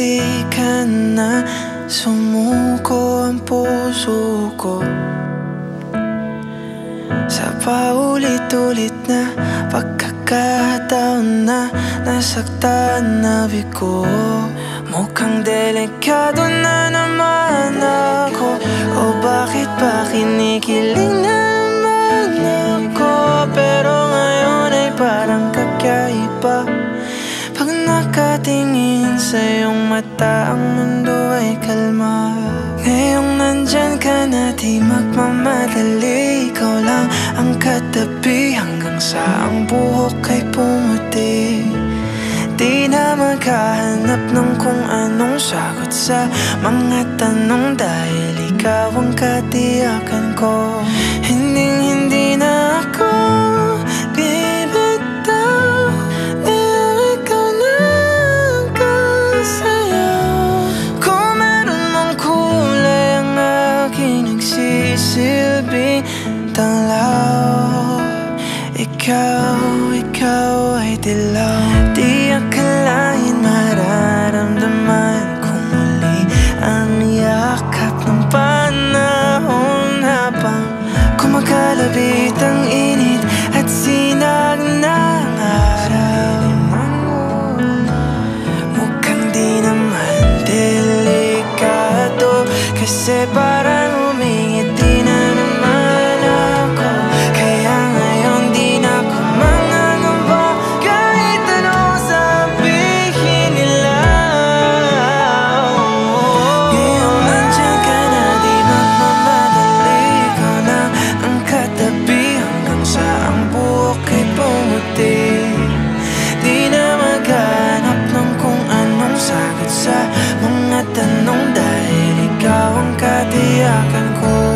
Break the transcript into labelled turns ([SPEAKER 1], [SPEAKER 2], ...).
[SPEAKER 1] di ka na sumuko ang puso ko sa paulit-ulit na pagkakataon na nasaktan na bigo. Mukhang delikado na naman ako, o bakit ba kinikilig na naman ako? Pero ngayon ay parang kakaiba. Pag nakatingin sa iyong mata, ang mundo ay kalma. Ngayong nandyan ka na, di magmamadali. Ikaw lang ang katabi hanggang sa ang buhok ay pumuti. Di na maghahanap ng kung anong sagot sa mga tanong, dahil ikaw ang katiyakan ko. Hindi na ako bibitaw, dahil ikaw na ang kasayaw. Kung meron mang kulay ang aking nagsisilbing tanglaw, ikaw ay dilaw. Di akalain mararamdaman ko muli ang yakap ng panahon, habang kumakalabit ang init at sinag ng araw. Mukhang di naman delikado, kasi parang umingiti na naman ako. Kaya ngayon di na ako mangangamba, kahit ano sabihin nila. Ngayon nandyan ka na, di magmamadali. Ikaw na ang katabi hanggang sa ang buhok ay pumuti. Di na maghanap ng kung anong sagot sa mga tanong, dahil ikaw ang katiyakan ko.